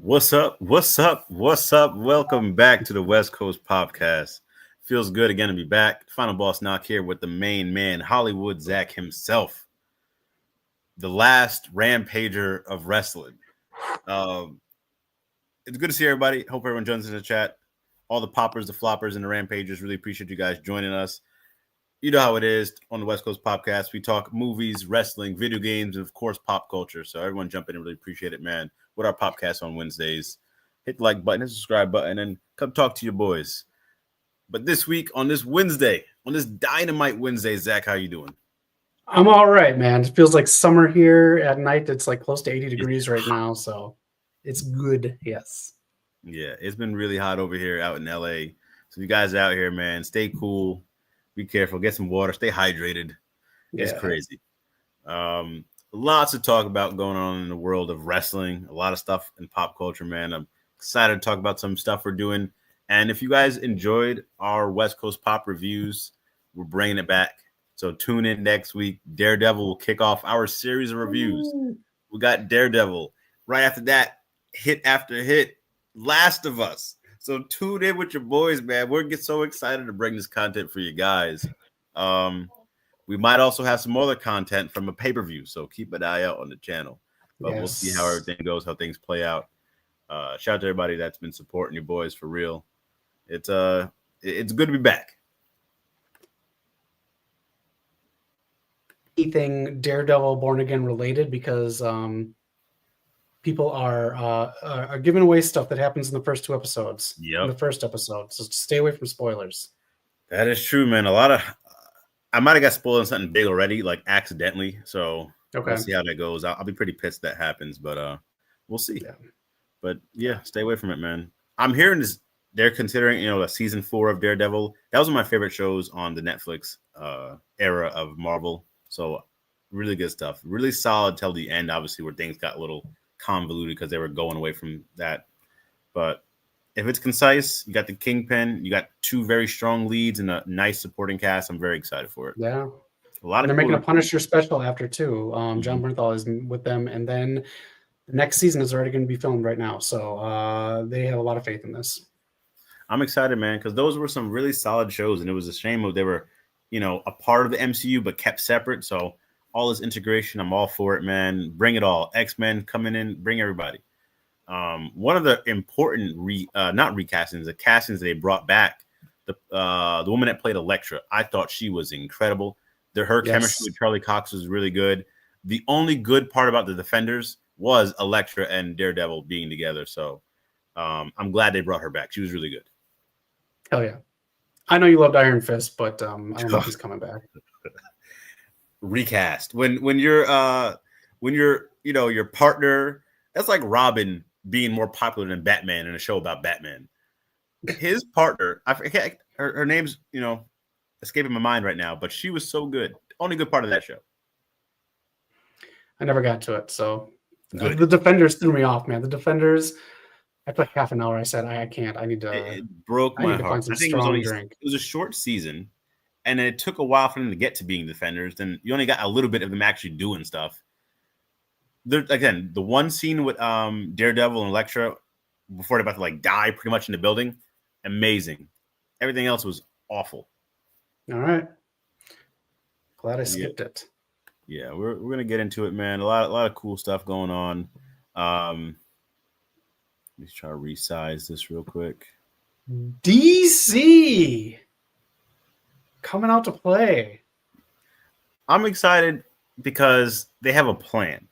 What's up? What's up? What's up? Welcome back to the West Coast POPCast. Feels good again to be back. Final Boss Knock here with the main man, Hollywood Zach himself, the last rampager of wrestling. It's good to see everybody. Hope everyone joins in the chat. All the poppers, the floppers, and the rampagers. Really appreciate you guys joining us. You know how it is on the West Coast POPCast. We talk movies, wrestling, video games, and of course, pop culture. So everyone jump in and really appreciate it, man. With our POPCast on Wednesdays, hit the like button, hit the subscribe button, and come talk to your boys. But this week, on this Wednesday, on this Dynamite Wednesday, Zach, how you doing? I'm all right, man. It feels like summer here at night. It's like close to 80 degrees right now, so it's good, yes. Yeah, it's been really hot over here out in LA. So you guys out here, man, stay cool. Be careful. Get some water. Stay hydrated. It's crazy. Lots to talk about going on in the world of wrestling. A lot of stuff in pop culture, man. I'm excited to talk about some stuff we're doing. And if you guys enjoyed our West Coast Pop reviews, we're bringing it back. So tune in next week. Daredevil will kick off our series of reviews. We got Daredevil. Right after that, hit after hit, Last of Us. So tune in with your boys, man. We're getting so excited to bring this content for you guys. We might also have some other content from a pay-per-view, so keep an eye out on the channel. But We'll see how everything goes, how things play out. Shout out to everybody that's been supporting your boys for real. It's good to be back. Anything Daredevil Born Again related, because people are giving away stuff that happens in the first two episodes. Yep. In the first episode, so stay away from spoilers. That is true, man. I might have got spoiled on something big already, like accidentally. So We'll see how that goes. I'll be pretty pissed that happens, but we'll see. Yeah. But yeah, stay away from it, man. I'm hearing this. They're considering, a season 4 of Daredevil. That was one of my favorite shows on the Netflix era of Marvel. So really good stuff. Really solid till the end, obviously, where things got a little convoluted because they were going away from that. But if it's concise, you got the Kingpin, you got 2 very strong leads and a nice supporting cast. I'm very excited for it. Yeah. They're making a Punisher special after too. John Bernthal is with them, and then the next season is already going to be filmed right now. So they have a lot of faith in this. I'm excited, man, because those were some really solid shows, and it was a shame they were, a part of the MCU but kept separate. So all this integration, I'm all for it, man. Bring it all. X-Men coming in, bring everybody. One of the important not recastings, the castings they brought back, the woman that played Elektra, I thought she was incredible. Her chemistry with Charlie Cox was really good. The only good part about the Defenders was Elektra and Daredevil being together. So I'm glad they brought her back. She was really good. Hell yeah. I know you loved Iron Fist, but I don't know if he's coming back. Recast. When you're your partner, that's like Robin being more popular than Batman in a show about Batman. His partner, I forget her name's, escaping my mind right now, but she was so good. Only good part of that show. I never got to it, so the Defenders threw me off, man. The Defenders, after like half an hour, I said, I can't. I need to. It broke my heart. I think it was a short season, and it took a while for them to get to being Defenders. Then you only got a little bit of them actually doing stuff. Again, the one scene with Daredevil and Elektra before they're about to die pretty much in the building, amazing. Everything else was awful. All right. Glad I skipped it. Yeah, we're gonna get into it, man. A lot of cool stuff going on. Let's try to resize this real quick. DC coming out to play. I'm excited because they have a plan.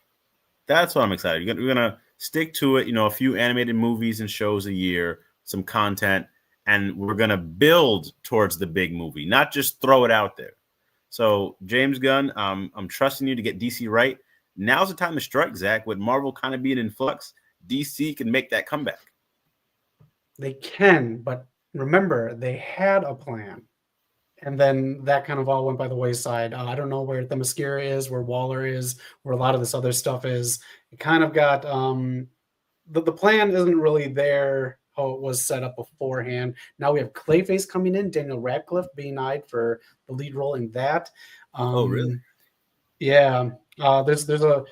That's what I'm excited. We're gonna stick to it. A few animated movies and shows a year, some content, and we're gonna build towards the big movie, not just throw it out there. So James Gunn, I'm trusting you to get DC right. Now's the time to strike, Zach. With Marvel kind of being in flux, DC can make that comeback. They can, but remember, they had a plan. And then that kind of all went by the wayside. I don't know where Themyscira is, where Waller is, where a lot of this other stuff is. It kind of got the plan isn't really there how it was set up beforehand. Now we have Clayface coming in, Daniel Radcliffe being eyed for the lead role in that. Oh, really? Yeah. There's a.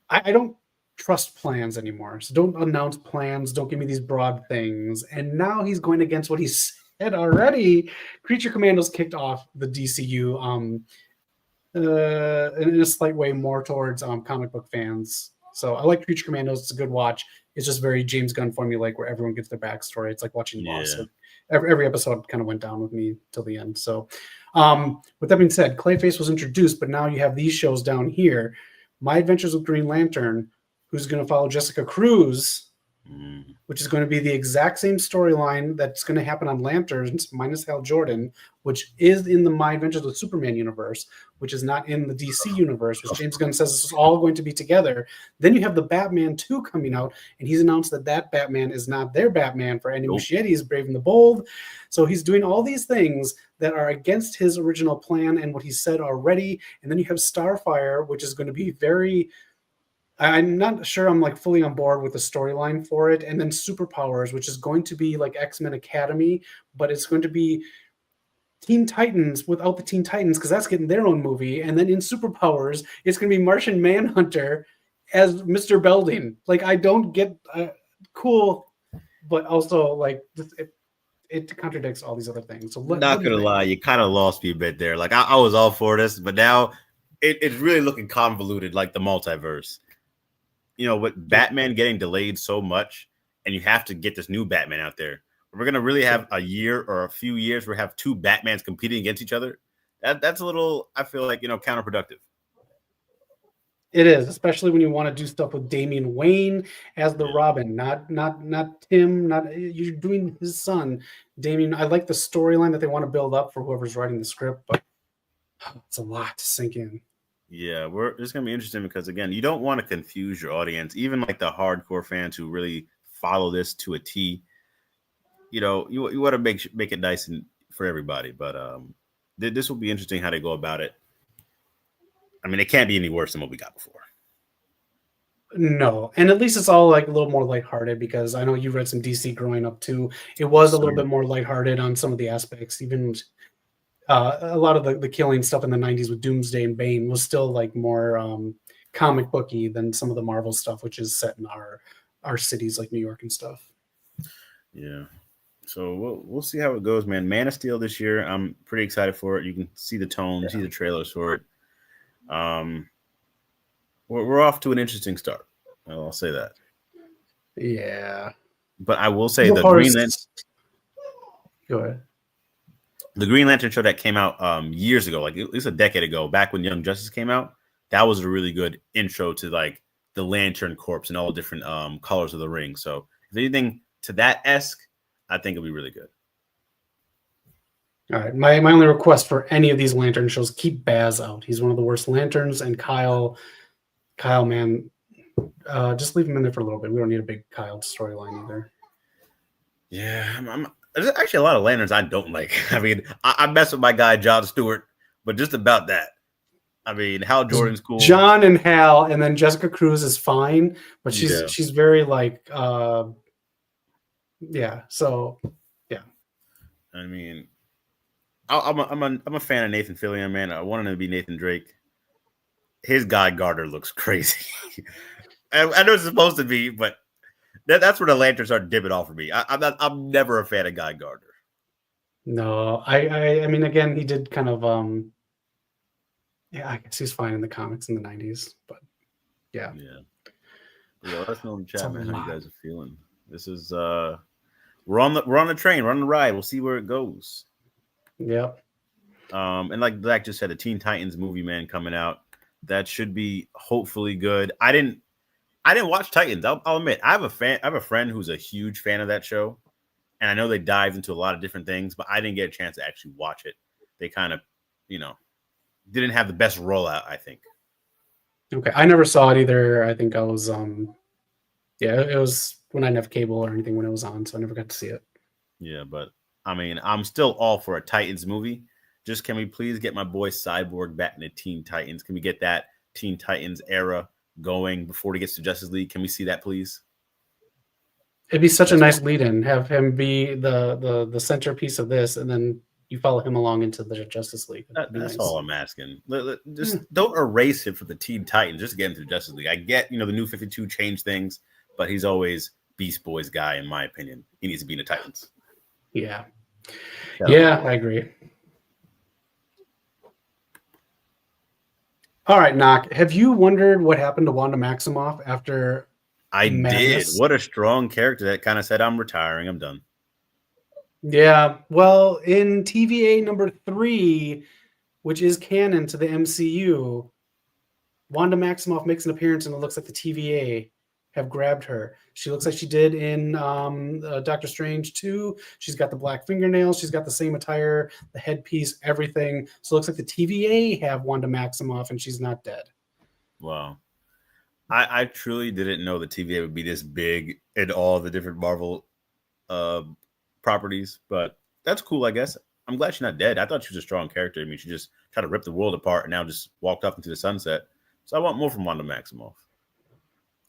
I don't trust plans anymore. So don't announce plans. Don't give me these broad things. And now he's going against what he said already. Creature Commandos kicked off the DCU in a slight way more towards comic book fans. So I like Creature Commandos. It's a good watch. It's just very James Gunn formulaic where everyone gets their backstory. It's like watching Lost. So every episode kind of went down with me till the end. So with that being said, Clayface was introduced, but now you have these shows down here. My Adventures with Green Lantern, who's going to follow Jessica Cruz, which is going to be the exact same storyline that's going to happen on Lanterns minus Hal Jordan, which is in the My Adventures with Superman universe, which is not in the DC universe, which James Gunn says is all going to be together. Then you have the Batman 2 coming out, and he's announced that Batman is not their Batman for Andy Muschietti is Brave and the Bold. So he's doing all these things that are against his original plan and what he said already. And then you have Starfire, which is going to be very... I'm not sure I'm like fully on board with the storyline for it. And then Superpowers, which is going to be like X-Men Academy, but it's going to be Teen Titans without the Teen Titans because that's getting their own movie. And then in Superpowers, it's going to be Martian Manhunter as Mr. Belding. Like, I don't get cool, but also like it contradicts all these other things. So not gonna lie, you kind of lost me a bit there. Like I was all for this, but now it's really looking convoluted, like the multiverse. You know, with Batman getting delayed so much, and you have to get this new Batman out there. We're gonna really have a year or a few years where we have two Batmans competing against each other. That's a little, I feel like, counterproductive. It is, especially when you want to do stuff with Damian Wayne as the Robin, not Tim, you're doing his son, Damian. I like the storyline that they want to build up for whoever's writing the script, but it's a lot to sink in. Yeah, it's going to be interesting because, again, you don't want to confuse your audience, even like the hardcore fans who really follow this to a T. You want to make it nice and for everybody. But this will be interesting how they go about it. I mean, it can't be any worse than what we got before. No, and at least it's all like a little more lighthearted because I know you read some DC growing up too. It was a little bit more lighthearted on some of the aspects, even. A lot of the killing stuff in the 90s with Doomsday and Bane was still like more comic booky than some of the Marvel stuff, which is set in our cities like New York and stuff. Yeah. So we'll see how it goes, man. Man of Steel this year. I'm pretty excited for it. You can see the tone, see the trailers for it. We're off to an interesting start. I'll say that. Yeah. But I will say the Green Lantern. Go ahead. The Green Lantern show that came out years ago, like at least a decade ago, back when Young Justice came out, that was a really good intro to like the Lantern Corps and all the different colors of the ring. So if anything to that esque, I think it'll be really good. All right. My only request for any of these Lantern shows, keep Baz out. He's one of the worst Lanterns, and Kyle, man, just leave him in there for a little bit. We don't need a big Kyle storyline either. Yeah, there's actually a lot of Lanterns I don't like. I mean, I mess with my guy John Stewart, but just about that. I mean, Hal Jordan's cool. John and Hal, and then Jessica Cruz is fine, but she's very like, yeah. So, yeah. I mean, I'm a fan of Nathan Fillion, man. I wanted him to be Nathan Drake. His Guy Gardner looks crazy. I know it's supposed to be, but. That's where the Lanterns are dipping off for me. I'm never a fan of Guy Gardner. No, I mean, again, he did kind of, I guess he's fine in the comics in the 90s, but yeah. Let us know in the chat, man, how you guys are feeling. This is, we're on the train, we're on the ride. We'll see where it goes. Yep. And like Zach just said, a Teen Titans movie, man, coming out. That should be hopefully good. I didn't watch Titans. I'll admit, I have a friend who's a huge fan of that show, and I know they dived into a lot of different things, but I didn't get a chance to actually watch it. They kind of, didn't have the best rollout, I think. Okay, I never saw it either. I think I was, it was when I didn't have cable or anything when it was on, so I never got to see it. Yeah, but I mean, I'm still all for a Titans movie. Just can we please get my boy Cyborg back in the Teen Titans? Can we get that Teen Titans era going before he gets to Justice League? Can we see that, please? It'd be such a nice lead-in. Have him be the centerpiece of this, and then you follow him along into the Justice League. That's nice. all I'm asking. Just don't erase him from the Teen Titans. Just get into the Justice League. I get, the New 52 changed things, but he's always Beast Boy's guy, in my opinion. He needs to be in the Titans. Yeah. Yeah, I agree. All right, Knock. Have you wondered what happened to Wanda Maximoff after I did. What a strong character that kind of said, I'm retiring. I'm done. Yeah. Well, in TVA number 3, which is canon to the MCU, Wanda Maximoff makes an appearance, and it looks like the TVA have grabbed her. She looks like she did in Doctor Strange 2. She's got the black fingernails. She's got the same attire, the headpiece, everything. So it looks like the TVA have Wanda Maximoff, and she's not dead. Wow. I truly didn't know the TVA would be this big in all the different Marvel properties, but that's cool, I guess. I'm glad she's not dead. I thought she was a strong character. I mean, she just tried to rip the world apart and now just walked off into the sunset. So I want more from Wanda Maximoff.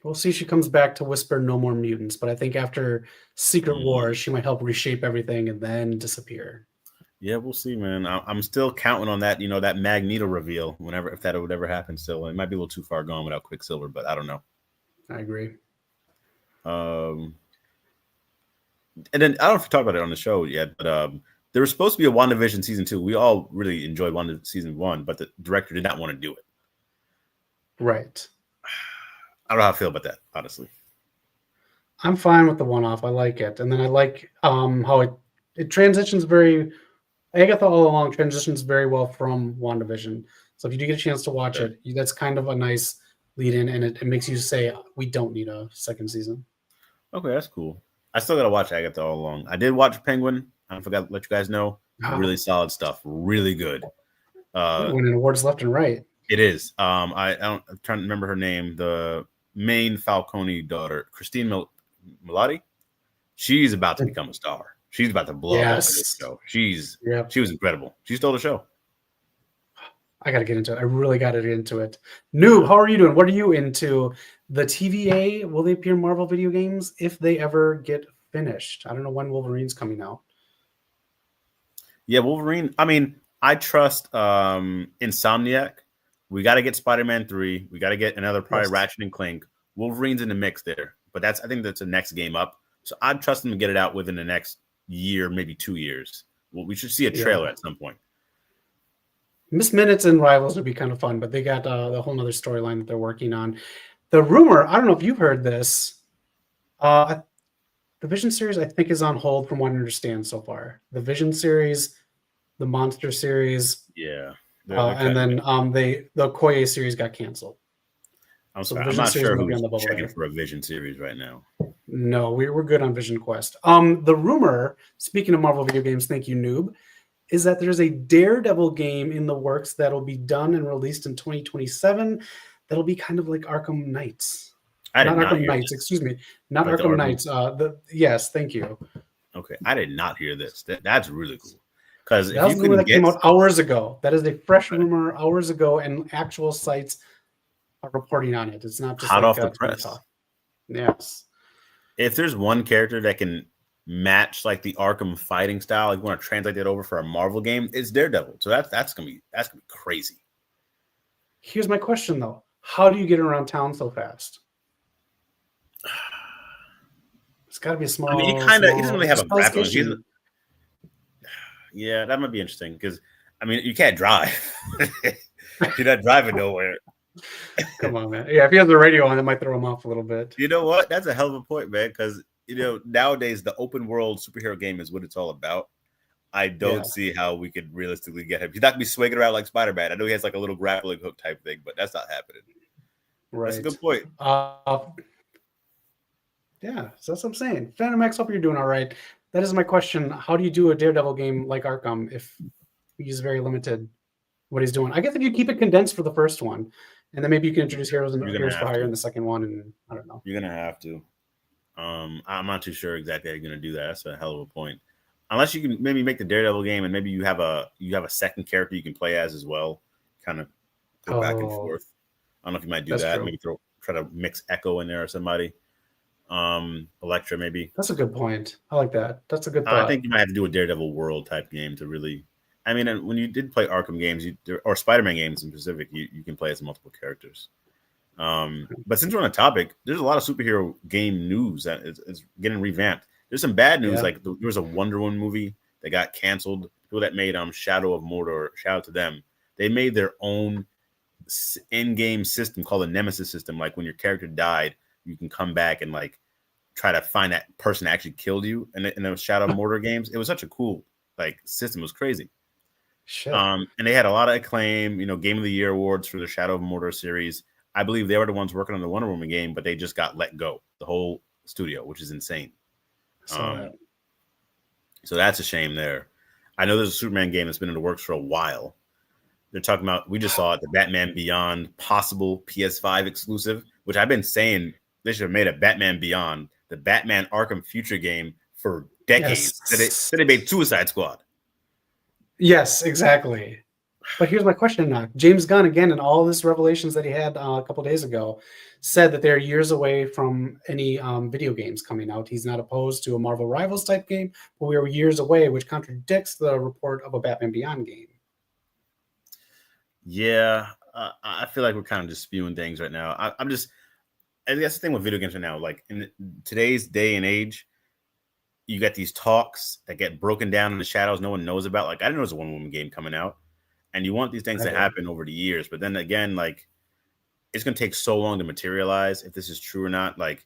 We'll see if she comes back to whisper no more mutants, but I think after Secret Wars, she might help reshape everything and then disappear. Yeah, we'll see, man. I'm still counting on that, that Magneto reveal if that would ever happen still. It might be a little too far gone without Quicksilver, but I don't know. I agree. And then I don't know if we talked about it on the show yet, but there was supposed to be a WandaVision season 2. We all really enjoyed Wanda season 1, but the director did not want to do it. Right. I don't know how I feel about that, honestly. I'm fine with the one-off. I like it. And then I like how it transitions Agatha all along transitions very well from WandaVision. So if you do get a chance to watch it, that's kind of a nice lead-in, and it makes you say, we don't need a second season. Okay, that's cool. I still got to watch Agatha all along. I did watch Penguin. I forgot to let you guys know. Really solid stuff. Really good. Winning awards left and right. It is. I'm trying to remember her name. The main Falcone daughter, Christine Milioti. She's about to become a star. She's about to blow up this show. She was incredible. She stole the show. I got to get into it. I really got to get into it. Noob, how are you doing? What are you into? The TVA, will they appear in Marvel video games if they ever get finished? I don't know when Wolverine's coming out. Yeah, Wolverine. I mean, I trust Insomniac. We got to get Spider-Man 3. We got to get another probably Ratchet and Clank. Wolverine's in the mix there, but I think that's the next game up. So I'd trust them to get it out within the next year, maybe 2 years. Well, we should see a trailer at some point. Miss Minutes and Rivals would be kind of fun, but they got the whole other storyline that they're working on. The rumor, I don't know if you've heard this. The Vision series, I think, is on hold from what I understand so far. The Vision series, the Monster series. Yeah. And then the Okoye series got canceled. I'm not sure who's checking for a Vision series right now. No, we're good on Vision Quest. The rumor, speaking of Marvel video games, thank you, Noob, is that there's a Daredevil game in the works that'll be done and released in 2027. That'll be kind of like Arkham Knights. Not Arkham Knights, excuse me. Not like Arkham Knights. Yes, thank you. Okay, I did not hear this. That's really cool. Because that was a rumor that came out hours ago. That is a fresh rumor hours ago, and actual sites are reporting on it. It's not just hot off the press. Yes. If there's one character that can match like the Arkham fighting style, like you want to translate that over for a Marvel game, it's Daredevil. So that's gonna be crazy. Here's my question though: how do you get around town so fast? It's got to be a small. I mean, he doesn't really have a grappling. Yeah, that might be interesting because I mean, you can't drive. You're not driving nowhere. Come on, man. Yeah, if he has the radio on, that might throw him off a little bit. You know what? That's a hell of a point, man. Because nowadays the open world superhero game is what it's all about. I don't see how we could realistically get him. He's not gonna be swinging around like Spider-Man. I know he has like a little grappling hook type thing, but that's not happening. Right. That's a good point. Yeah, so that's what I'm saying. Phantom X, hope you're doing all right. That is my question. How do you do a Daredevil game like Arkham if he's very limited what he's doing? I guess if you keep it condensed for the first one, and then maybe you can introduce heroes and heroes for hire in the second one, and I don't know. You're gonna have to. I'm not too sure exactly how you're gonna do that. That's a hell of a point. Unless you can maybe make the Daredevil game, and maybe you have a second character you can play as well, kind of go back and forth. I don't know if you might do that. True. Maybe try to mix Echo in there or somebody. Elektra maybe. That's a good point. I like that. That's a good thought. I think you might have to do a Daredevil world type game to really I mean, and when you did play Arkham games, or Spider-Man games in specific, you can play as multiple characters. But since we're on the topic, there's a lot of superhero game news that is getting revamped. There's some bad news, like there was a Wonder Woman movie that got canceled. People that made Shadow of Mordor, shout out to them. They made their own in-game system called the Nemesis system. Like when your character died, you can come back and like try to find that person that actually killed you. And in those Shadow of Mordor games, it was such a cool like system. It was crazy. Shit. And they had a lot of acclaim. Game of the Year awards for the Shadow of Mordor series. I believe they were the ones working on the Wonder Woman game, but they just got let go, the whole studio, which is insane. So that's a shame there. I know there's a Superman game that's been in the works for a while. They're talking about, we just saw it, the Batman Beyond possible PS5 exclusive, which I've been saying they should have made a Batman Beyond, the Batman Arkham Future game for decades. Yes. They made Suicide Squad. Yes, exactly. But here's my question now. James Gunn, again, in all this revelations that he had a couple days ago, said that they're years away from any video games coming out. He's not opposed to a Marvel Rivals type game, but we are years away, which contradicts the report of a Batman Beyond game. Yeah, I feel like we're kind of just spewing things right now. I guess the thing with video games right now, like in today's day and age, you got these talks that get broken down in the shadows no one knows about. Like, I didn't know there was a Wonder Woman game coming out. And you want these things to happen over the years. But then again, like, it's going to take so long to materialize if this is true or not. Like,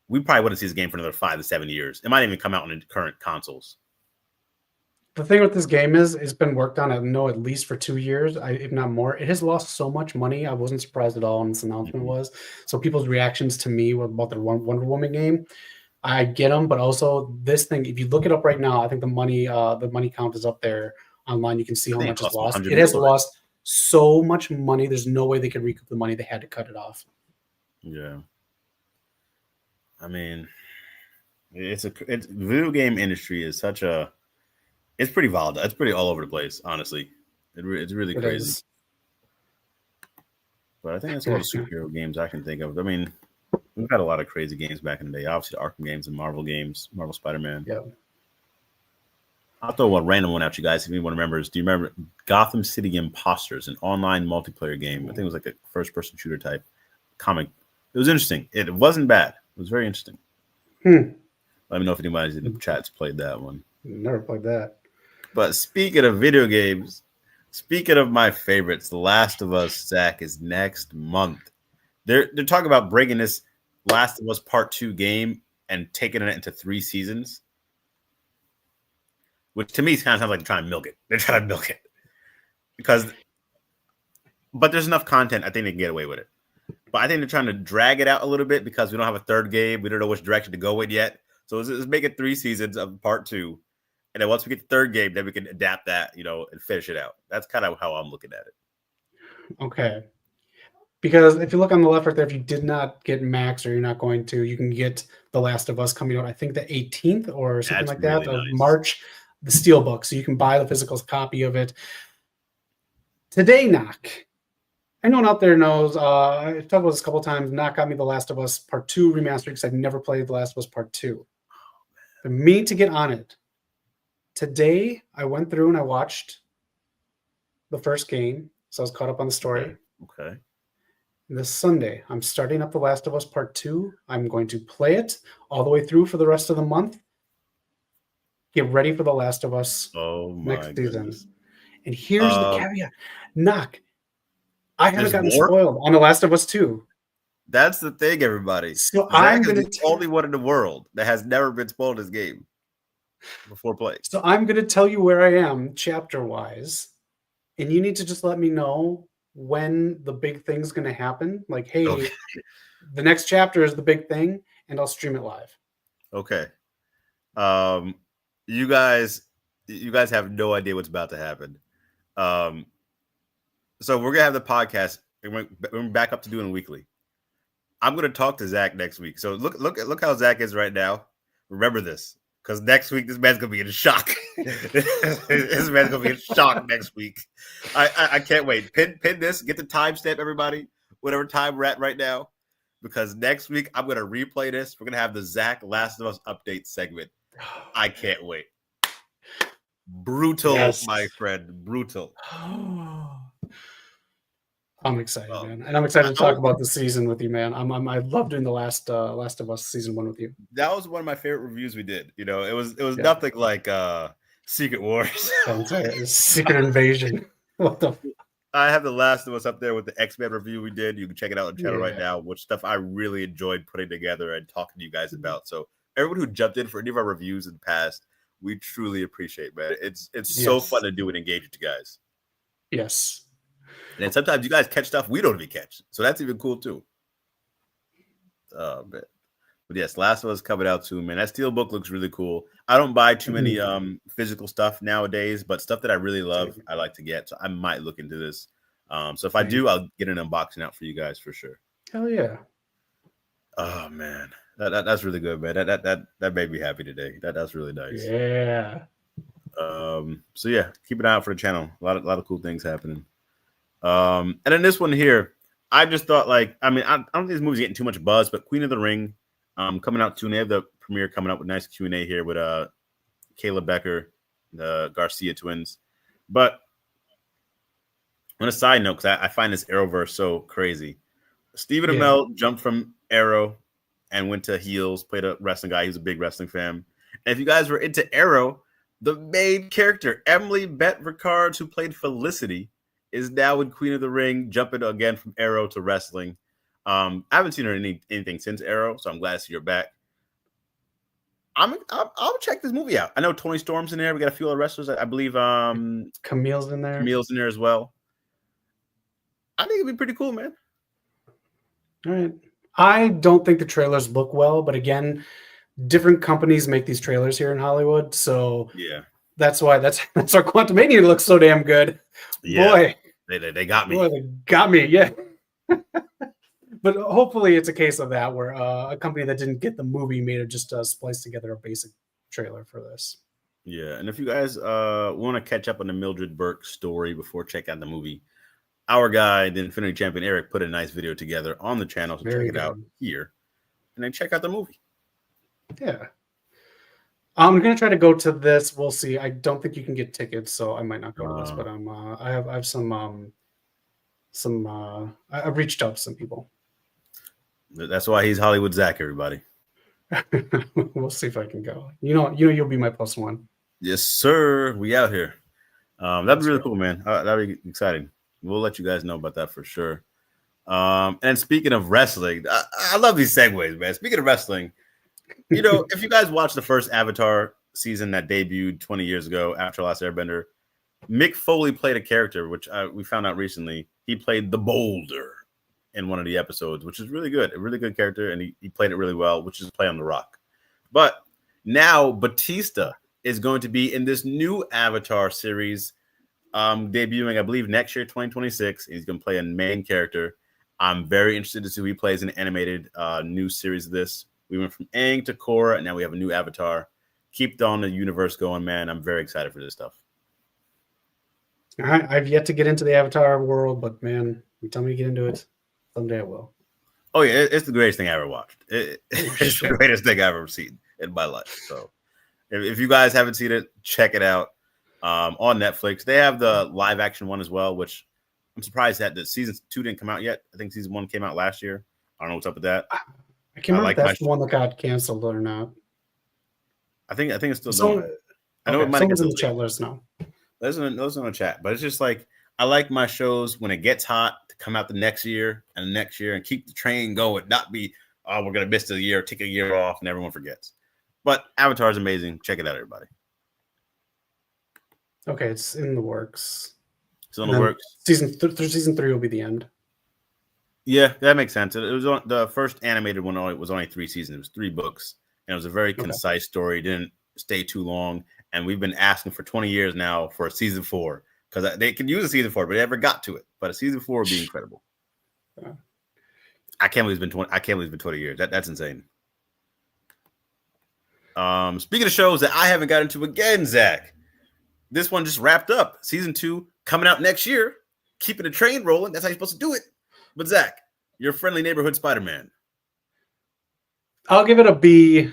we probably wouldn't see this game for another 5 to 7 years. It might even come out on the current consoles. The thing with this game is it's been worked on, I know, at least for 2 years, if not more. It has lost so much money. I wasn't surprised at all when this announcement was. So people's reactions to me about the Wonder Woman game, I get them. But also this thing, if you look it up right now, I think the money count is up there. Online, you can see how much it's lost. It has lost so much money. There's no way they could recoup the money. They had to cut it off. Yeah. I mean, video game industry is it's pretty volatile. It's pretty all over the place, honestly. It's really crazy. But I think that's all the superhero games I can think of. I mean, we've had a lot of crazy games back in the day. Obviously, the Arkham games and Marvel games, Marvel Spider-Man. Yeah. I'll throw one random one at you guys if anyone remembers. Do you remember Gotham City Imposters, an online multiplayer game? I think it was like a first-person shooter type comic. It was interesting. It wasn't bad. It was very interesting. Let me know if anybody in the chat's played that one. Never played that. But speaking of video games, speaking of my favorites, The Last of Us, Zach, is next month. They're talking about breaking this Last of Us Part 2 game and taking it into 3 seasons. Which to me kind of sounds like they're trying to milk it. They're trying to milk it. But there's enough content, I think they can get away with it. But I think they're trying to drag it out a little bit because we don't have a third game. We don't know which direction to go with yet. So let's make it 3 seasons of Part 2. And then once we get the third game, then we can adapt that, and finish it out. That's kind of how I'm looking at it. Okay. Because if you look on the left right there, if you did not get Max or you're not going to, you can get The Last of Us coming out, I think the 18th or something like that of March. The Steelbook, so you can buy the physical copy of it. Today, Knock. Anyone out there knows, I've talked about this a couple of times, Knock got me The Last of Us Part 2 remastered because I've never played The Last of Us Part 2. For me to get on it, today I went through and I watched the first game, so I was caught up on the story. Okay. This Sunday, I'm starting up The Last of Us Part 2. I'm going to play it all the way through for the rest of the month. Get ready for The Last of Us next season. And here's the caveat. Knock. I haven't gotten spoiled on The Last of Us 2. That's the thing, everybody. So I'm going to the only one in the world that has never been spoiled this game before playing. So I'm going to tell you where I am chapter-wise. And you need to just let me know when the big thing's going to happen. Like, hey, the next chapter is the big thing, and I'll stream it live. Okay. You guys have no idea what's about to happen. So we're gonna have the podcast. We're back up to doing weekly. I'm gonna talk to Zach next week. So look how Zach is right now. Remember this, because next week this man's gonna be in shock. This man's gonna be in shock next week. I can't wait. Pin this. Get the timestamp, everybody. Whatever time we're at right now, because next week I'm gonna replay this. We're gonna have the Zach Last of Us update segment. I can't wait. Brutal, Yes. my friend. Brutal. I'm excited, man, and I'm excited to talk about the season with you, man. I love doing the Last of Us season 1 with you. That was one of my favorite reviews we did. You know, it was nothing like Secret Wars. Secret Invasion. What the? I have the Last of Us up there with the X-Men review we did. You can check it out on the channel right now, which stuff I really enjoyed putting together and talking to you guys about. So everyone who jumped in for any of our reviews in the past, we truly appreciate, man. It's so fun to do and engage with you guys. Yes. And then sometimes you guys catch stuff we don't even catch. So that's even cool too. Oh, man. But yes, Last of Us coming out soon, man. That Steelbook looks really cool. I don't buy too many physical stuff nowadays, but stuff that I really love, I like to get. So I might look into this. So if I do, I'll get an unboxing out for you guys for sure. Hell yeah. Oh man. That's really good, man. That made me happy today. That's really nice. Yeah. So yeah, keep an eye out for the channel. A lot of cool things happening. And then this one here, I just thought I don't think this movie's getting too much buzz, but Queen of the Ring, coming out soon. They have the premiere coming up with nice Q&A here with Kayla Becker, the Garcia twins. But on a side note, because I find this Arrowverse so crazy, Stephen Amell jumped from Arrow and went to Heels, played a wrestling guy. He was a big wrestling fan. And if you guys were into Arrow, the main character, Emily Bett Rickards, who played Felicity, is now in Queen of the Ring, jumping again from Arrow to wrestling. I haven't seen her in anything since Arrow, so I'm glad to see her back. I'll check this movie out. I know Tony Storm's in there. We got a few other wrestlers. I believe Camille's in there. Camille's in there as well. I think it'd be pretty cool, man. All right. I don't think the trailers look well, but again, different companies make these trailers here in Hollywood, so yeah. That's why that's our Quantumania looks so damn good. Yeah, boy, they got me. Boy, they got me. Yeah. But hopefully it's a case of that where a company that didn't get the movie made it just splice together a basic trailer for this. Yeah, and if you guys want to catch up on the Mildred Burke story before checking out the movie, our guy, the Infinity Champion Eric, put a nice video together on the channel, so check it out here, and then check out the movie. Yeah. I'm gonna try to go to this. We'll see. I don't think you can get tickets, so I might not go to this. But I have some. I've reached out to some people. That's why he's Hollywood Zach, everybody. We'll see if I can go. You'll be my +1. Yes, sir. We out here. That'd be really cool, man. That'd be exciting. We'll let you guys know about that for sure. And speaking of wrestling, I love these segues, man. Speaking of wrestling. If you guys watched the first Avatar season that debuted 20 years ago after Last Airbender, Mick Foley played a character, which we found out recently. He played the Boulder in one of the episodes, which is really good. A really good character, and he played it really well, which is play on The Rock. But now Batista is going to be in this new Avatar series, debuting, I believe, next year, 2026. He's going to play a main character. I'm very interested to see who he plays in an animated new series of this. We went from Aang to Korra, and now we have a new Avatar. Keep on the universe going, man. I'm very excited for this stuff. All right. I've yet to get into the Avatar world, but, man, you tell me to get into it. Someday I will. Oh, yeah. It's the greatest thing I ever watched. It's the greatest thing I've ever seen in my life. So if you guys haven't seen it, check it out on Netflix. They have the live-action one as well, which I'm surprised that the season 2 didn't come out yet. I think season 1 came out last year. I don't know what's up with that. I can't remember if that's the one that got canceled or not. I think it's still going. I know it might someone's in the chat. Let us know. Let us know in the chat. But it's just like I like my shows when it gets hot to come out the next year and the next year and keep the train going. Not be we're gonna miss the year, take a year off, and everyone forgets. But Avatar is amazing. Check it out, everybody. Okay, it's in the works. It's in the works. Season 3 will be the end. Yeah, that makes sense. It was the first animated one. Was only 3 seasons. It was 3 books, and it was a very concise story. It didn't stay too long, and we've been asking for 20 years now for a season 4 because they could use a season 4, but they never got to it. But a season 4 would be incredible. I can't believe it's been 20. I can't believe it's been 20 years. That's insane. Speaking of shows that I haven't got into again, Zach, this one just wrapped up. Season 2 coming out next year. Keeping the train rolling. That's how you're supposed to do it. But Zach, your friendly neighborhood Spider-Man. I'll give it a B,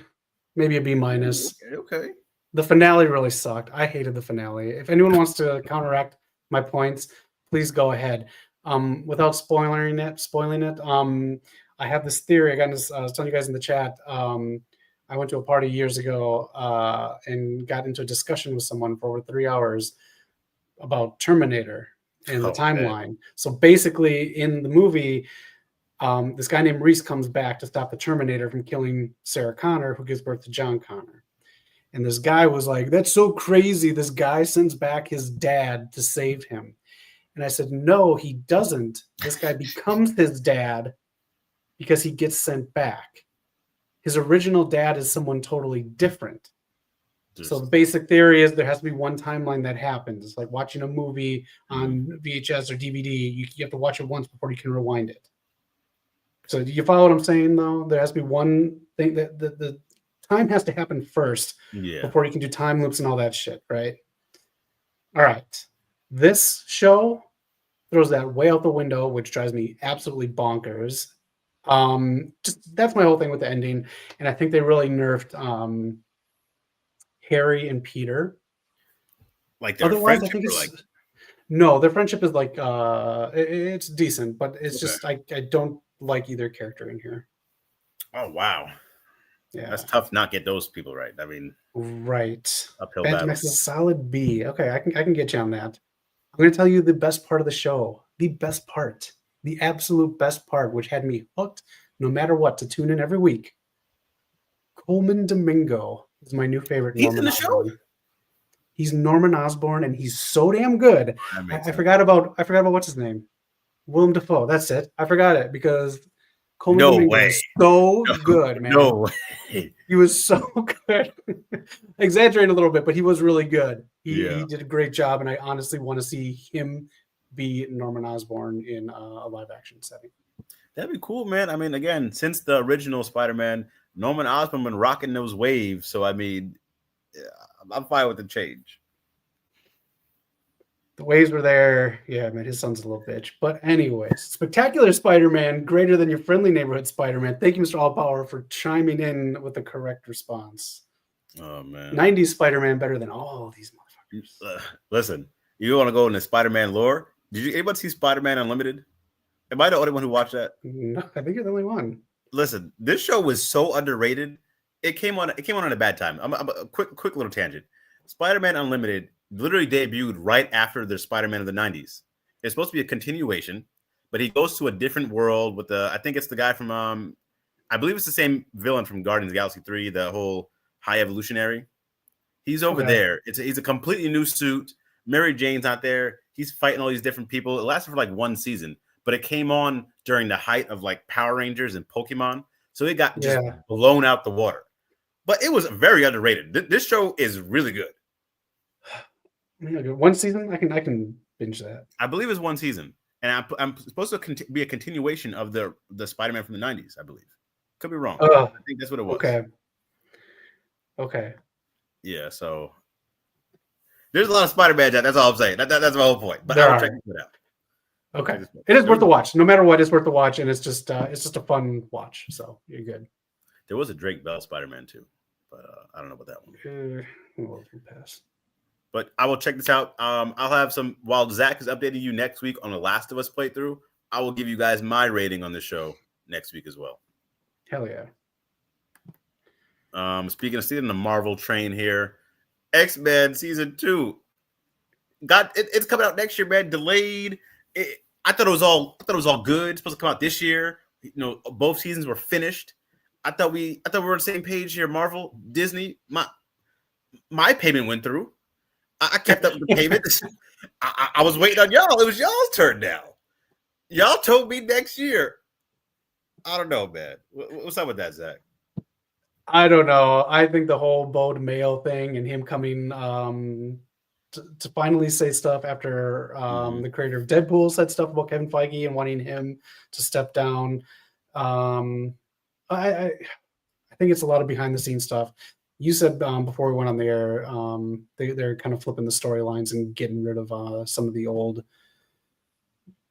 maybe a B-. Okay. The finale really sucked. I hated the finale. If anyone wants to counteract my points, please go ahead. Without spoiling it, I have this theory. I was telling you guys in the chat. I went to a party years ago and got into a discussion with someone for over 3 hours about Terminator and the timeline. Man. So basically, in the movie, this guy named Reese comes back to stop the Terminator from killing Sarah Connor, who gives birth to John Connor. And this guy was like, that's so crazy. This guy sends back his dad to save him. And I said, no, he doesn't. This guy becomes his dad because he gets sent back. His original dad is someone totally different. So the basic theory is there has to be one timeline that happens. It's like watching a movie on VHS or DVD. You have to watch it once before you can rewind it. So do you follow what I'm saying, though? There has to be one thing that the time has to happen first before you can do time loops and all that shit, right? All right. This show throws that way out the window, which drives me absolutely bonkers. That's my whole thing with the ending. And I think they really nerfed Harry and Peter. Like their otherwise, I think it's no, their friendship is like it's decent, but it's just I don't like either character in here. Oh wow. Yeah. That's tough not get those people right. I mean, right. Uphill Phantom is a solid B. Okay, I can get you on that. I'm going to tell you the best part of the show. The best part. The absolute best part, which had me hooked no matter what to tune in every week. Coleman Domingo is my new favorite. He's in the show. He's Norman Osborn, and he's so damn good. I forgot about what's his name. Willem Dafoe. That's it. I forgot it because Coleman Domingo was so good, man. No way. He was so good. Exaggerating a little bit, but he was really good. He did a great job, and I honestly want to see him be Norman Osborn in a live-action setting. That'd be cool, man. I mean, again, since the original Spider-Man, Norman Osborn been rocking those waves, so I mean, I'm fine with the change. The waves were there. Yeah, man, his son's a little bitch. But anyways, Spectacular Spider-Man, greater than your friendly neighborhood Spider-Man. Thank you, Mr. Allpower, for chiming in with the correct response. Oh, man. 90s Spider-Man better than all these motherfuckers. Listen, you want to go into Spider-Man lore? Did anybody see Spider-Man Unlimited? Am I the only one who watched that? No, I think you're the only one. Listen, this show was so underrated. It came on at a bad time. I'm a quick little tangent. Spider-Man Unlimited literally debuted right after the Spider-Man of the 90s. It's supposed to be a continuation, but he goes to a different world with I think it's the guy from I believe it's the same villain from Guardians of the Galaxy 3, the whole High Evolutionary. He's over there. He's a completely new suit. Mary Jane's not there. He's fighting all these different people. It lasted for like one season, but it came on during the height of like Power Rangers and Pokemon. So it got just blown out the water. But it was very underrated. This show is really good. One season, I can binge that. I believe it's one season, and I'm supposed to be a continuation of the Spider-Man from the 90s. I believe. Could be wrong. I think that's what it was. Okay. Yeah. So there's a lot of Spider-Man. That's all I'm saying. That's my whole point. But I'll check it out. Okay. It is worth the watch. No matter what, it's worth the watch, and it's just a fun watch. So you're good. There was a Drake Bell Spider-Man too, but I don't know about that one. We'll pass. But I will check this out. I'll have some while Zach is updating you next week on the Last of Us playthrough. I will give you guys my rating on the show next week as well. Hell yeah. Speaking of stealing the Marvel train here, X-Men season 2 it's coming out next year, man. Delayed. I thought it was all good. It's supposed to come out this year. You know, both seasons were finished. I thought we were on the same page here. Marvel, Disney, my payment went through. I kept up with the payment. I was waiting on y'all. It was y'all's turn now. Y'all told me next year. I don't know, man. What's up with that, Zach? I don't know. I think the whole Bode Mail thing and him coming to finally say stuff after the creator of Deadpool said stuff about Kevin Feige and wanting him to step down. I think it's a lot of behind the scenes stuff. You said before we went on the air, they're kind of flipping the storylines and getting rid of some of the old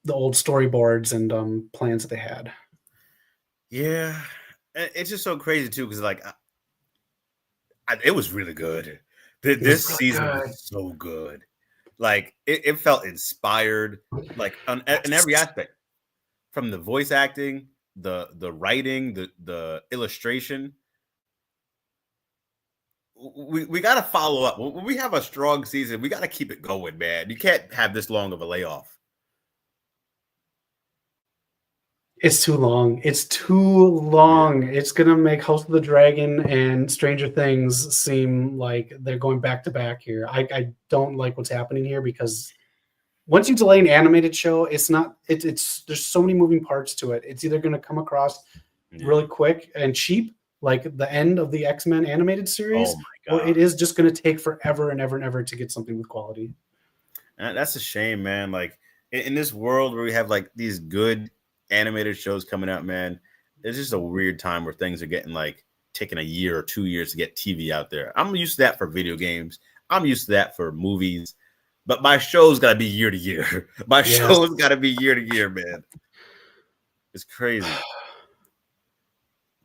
storyboards and plans that they had. Yeah, it's just so crazy too because like it was really good. This season was so good. Like it felt inspired, like in every aspect, from the voice acting, the writing, the illustration. We got to follow up. When we have a strong season, we got to keep it going, man. You can't have this long of a layoff. It's too long. It's too long. Yeah. It's going to make House of the Dragon and Stranger Things seem like they're going back to back here. I don't like what's happening here because once you delay an animated show, it's not, it's there's so many moving parts to it. It's either going to come across really quick and cheap, like the end of the X-Men animated series, or it is just going to take forever and ever and ever to get something with quality. And that's a shame, man. Like in this world where we have like these good animated shows coming out, man, it's just a weird time where things are getting like taking a year or 2 years to get TV out there. I'm used to that for video games. I'm used to that for movies. But my show's got to be year to year. My show's got to be year to year, man. It's crazy.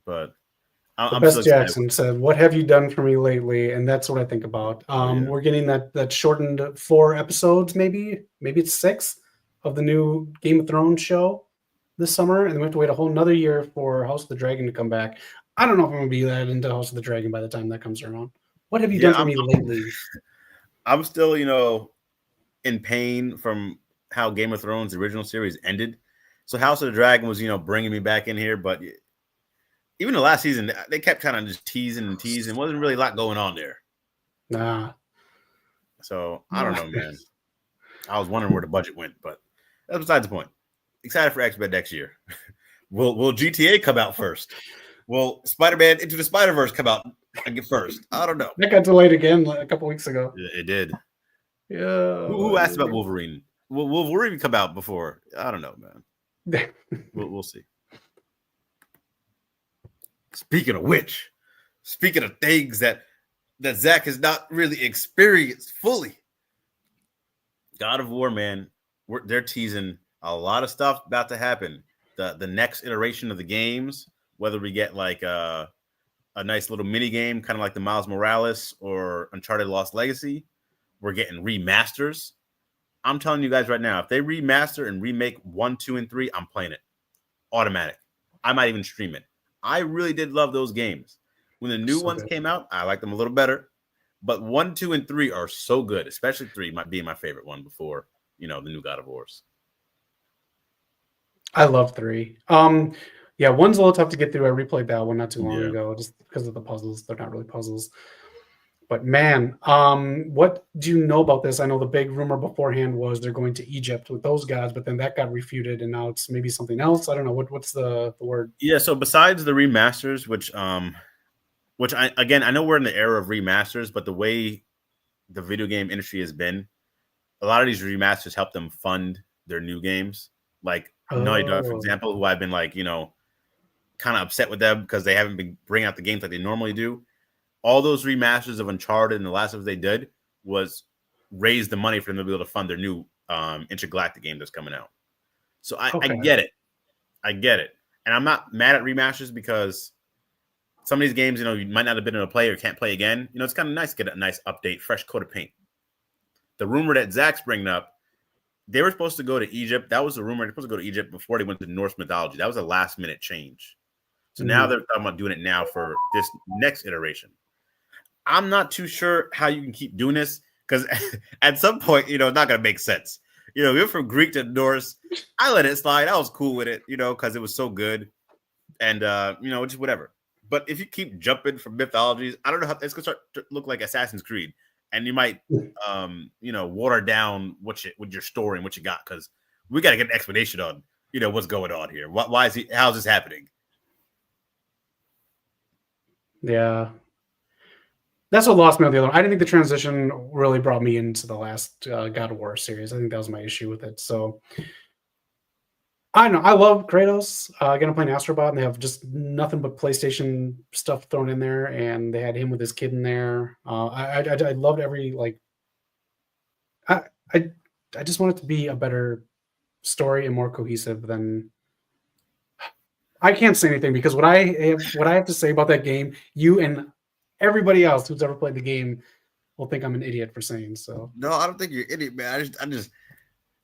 But I'm Best so Jackson said, "What have you done for me lately?" And that's what I think about. We're getting that shortened 4 episodes, maybe it's 6 of the new Game of Thrones show this summer, and we have to wait a whole another year for House of the Dragon to come back. I don't know if I'm gonna be that into House of the Dragon by the time that comes around. What have you done for me lately? I'm still, in pain from how Game of Thrones the original series ended. So House of the Dragon was, bringing me back in here, but even the last season, they kept kind of just teasing. Wasn't really a lot going on there. Nah. So I don't know, man. I was wondering where the budget went, but that's besides the point. Excited for X-Men next year. Will GTA come out first? Will Spider-Man Into the Spider-Verse come out first? I don't know. That got delayed again a couple weeks ago. It did. Yeah. Who asked about Wolverine? Will Wolverine come out before? I don't know, man. We'll see. Speaking of which, speaking of things that Zach has not really experienced fully, God of War, man, they're teasing a lot of stuff about to happen. The next iteration of the games, whether we get like a nice little mini game, kind of like the Miles Morales or Uncharted Lost Legacy, we're getting remasters. I'm telling you guys right now, if they remaster and remake 1, 2, and 3, I'm playing it. Automatic. I might even stream it. I really did love those games. When the new ones came out, I liked them a little better. But 1, 2, and 3 are so good, especially 3 might be my favorite one before, the new God of Wars. I love 3. Yeah, 1's a little tough to get through. I replayed that one not too long ago just because of the puzzles. They're not really puzzles. But man, what do you know about this? I know the big rumor beforehand was they're going to Egypt with those guys, but then that got refuted, and now it's maybe something else. I don't know what's the word. Yeah, so besides the remasters, which I know we're in the era of remasters, but the way the video game industry has been, a lot of these remasters help them fund their new games. Like Naughty Dog, for example, who I've been like, kind of upset with them because they haven't been bringing out the games like they normally do. All those remasters of Uncharted and the last ones they did was raise the money for them to be able to fund their new intergalactic game that's coming out. So I get it. And I'm not mad at remasters because some of these games, you might not have been able to play or can't play again. It's kind of nice to get a nice update, fresh coat of paint. The rumor that Zach's bringing up, they were supposed to go to Egypt. That was the rumor. They're supposed to go to Egypt before they went to Norse mythology. That was a last-minute change. So now they're talking about doing it now for this next iteration. I'm not too sure how you can keep doing this because at some point, it's not going to make sense. We went from Greek to Norse. I let it slide. I was cool with it, because it was so good. And, just whatever. But if you keep jumping from mythologies, I don't know how it's going to start to look like Assassin's Creed. And you might, water down with your story and what you got because we got to get an explanation on, what's going on here. How's this happening? Yeah. That's what lost me on the other one. I didn't think the transition really brought me into the last God of War series. I think that was my issue with it. So I don't know. I love Kratos. Again, I'm playing Astrobot, and they have just nothing but PlayStation stuff thrown in there, and they had him with his kid in there. I loved every I just want it to be a better story and more cohesive than. I can't say anything because what I have to say about that game, you and everybody else who's ever played the game, will think I'm an idiot for saying so. No, I don't think you're an idiot, man.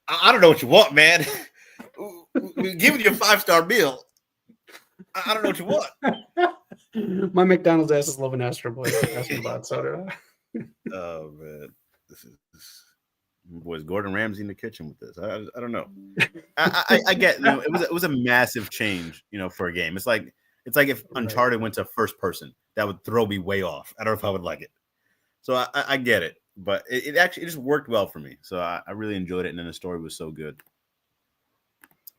I don't know what you want, man. We're giving you a 5-star meal. I don't know what you want. My McDonald's ass is loving Astro Boy. Astronaut soda. Oh man, this is boys Gordon Ramsay in the kitchen with this. I don't know. I get it was a massive change, for a game. It's like if Uncharted went to first person, that would throw me way off. I don't know if I would like it. So I get it, but it just worked well for me. So I really enjoyed it, and then the story was so good.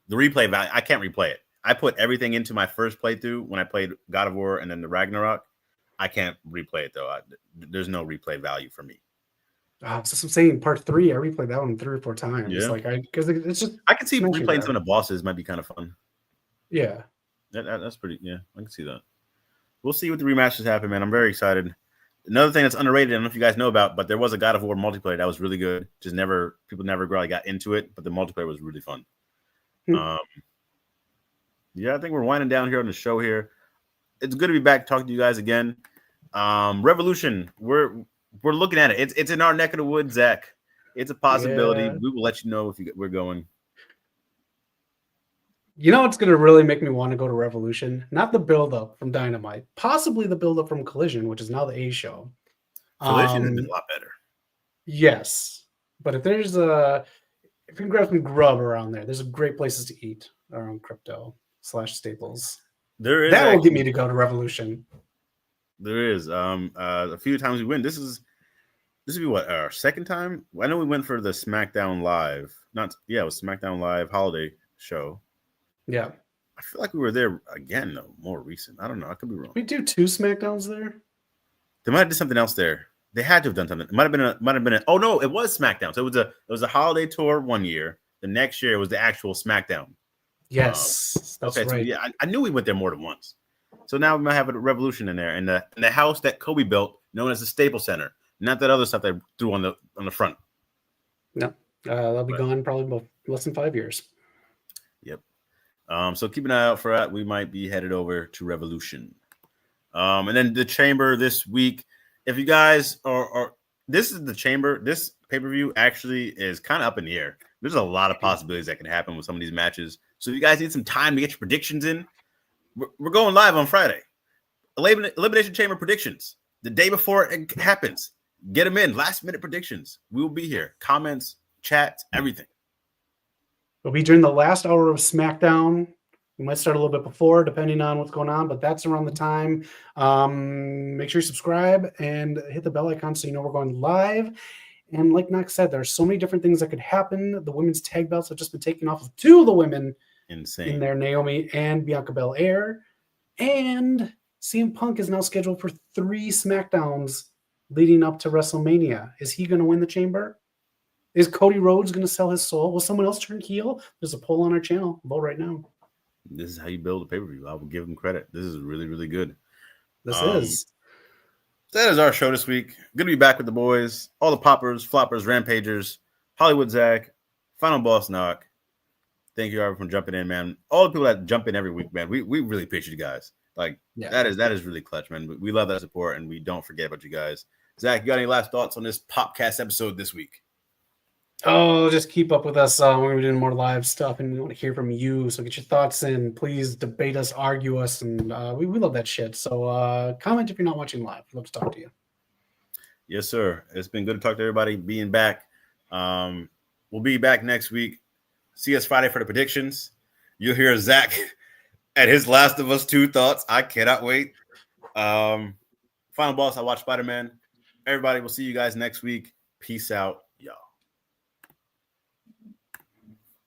The replay value, I can't replay it. I put everything into my first playthrough when I played God of War and then the Ragnarok. I can't replay it though. There's no replay value for me. So I'm saying part 3, I replayed that one 3 or 4 times. Yeah. Because it's just. I can see replaying some of the bosses might be kind of fun. Yeah. That's pretty. Yeah, I can see that. We'll see what the rematches happen, man. I'm very excited. Another thing that's underrated, I don't know if you guys know about, but there was a God of War multiplayer that was really good. Just people never really got into it, but the multiplayer was really fun. Yeah, I think we're winding down here on the show here. It's good to be back talking to you guys again. Revolution, we're looking at it. It's in our neck of the woods, Zach. It's a possibility. Yeah. We will let you know if we're going. You know what's going to really make me want to go to Revolution? Not the build-up from Dynamite. Possibly the build-up from Collision, which is now the A show. Collision has been a lot better. Yes. But if you can grab some grub around there's great places to eat around Crypto/Staples. There is. That will get me to go to Revolution. There is. A few times we win. This will be what, our second time? I know we went for the SmackDown Live. It was SmackDown Live holiday show. Yeah. I feel like we were there again, though, more recent. I don't know. I could be wrong. We do 2 SmackDowns there? They might have done something else there. They had to have done something. It might have been oh no, it was SmackDown. So it was a holiday tour one year. The next year it was the actual SmackDown. Yes. That's right. So yeah, I knew we went there more than once. So now we might have a Revolution in there. And the house that Kobe built, known as the Staples Center. Not that other stuff they threw on the front. No. That'll be gone probably about less than 5 years. Yep. So keep an eye out for that. We might be headed over to Revolution. And then the Chamber this week. If you guys are this is the Chamber. This pay-per-view actually is kind of up in the air. There's a lot of possibilities that can happen with some of these matches. So if you guys need some time to get your predictions in, we're going live on Friday. Elimination Chamber predictions. The day before it happens. Get them in. Last-minute predictions. We will be here. Comments, chats, everything. It'll be during the last hour of SmackDown. We might start a little bit before, depending on what's going on, but that's around the time. Make sure you subscribe and hit the bell icon so you know we're going live. And like Knox said, there are so many different things that could happen. The women's tag belts have just been taken off of 2 of the women. Insane. In there, Naomi and Bianca Belair. And CM Punk is now scheduled for 3 SmackDowns leading up to WrestleMania. Is he going to win the Chamber? Is Cody Rhodes going to sell his soul? Will someone else turn heel? There's a poll on our channel. Vote right now. This is how you build a pay-per-view. I will give them credit. This is really, really good. This is. That is our show this week. Good to be back with the boys. All the poppers, floppers, rampagers, Hollywood Zach, Final Boss Knock. Thank you, everyone, for jumping in, man. All the people that jump in every week, man. We really appreciate you guys. That is really clutch, man. We love that support, and we don't forget about you guys. Zach, you got any last thoughts on this POPCast episode this week? Oh, just keep up with us. We're going to be doing more live stuff, and we want to hear from you. So get your thoughts in. Please debate us, argue us, and we love that shit. So comment if you're not watching live. We'd love to talk to you. Yes, sir. It's been good to talk to everybody. Being back. We'll be back next week. See us Friday for the predictions. You'll hear Zach at his Last of Us 2 thoughts. I cannot wait. Final Boss, I watch Spider-Man. Everybody, we'll see you guys next week. Peace out, y'all.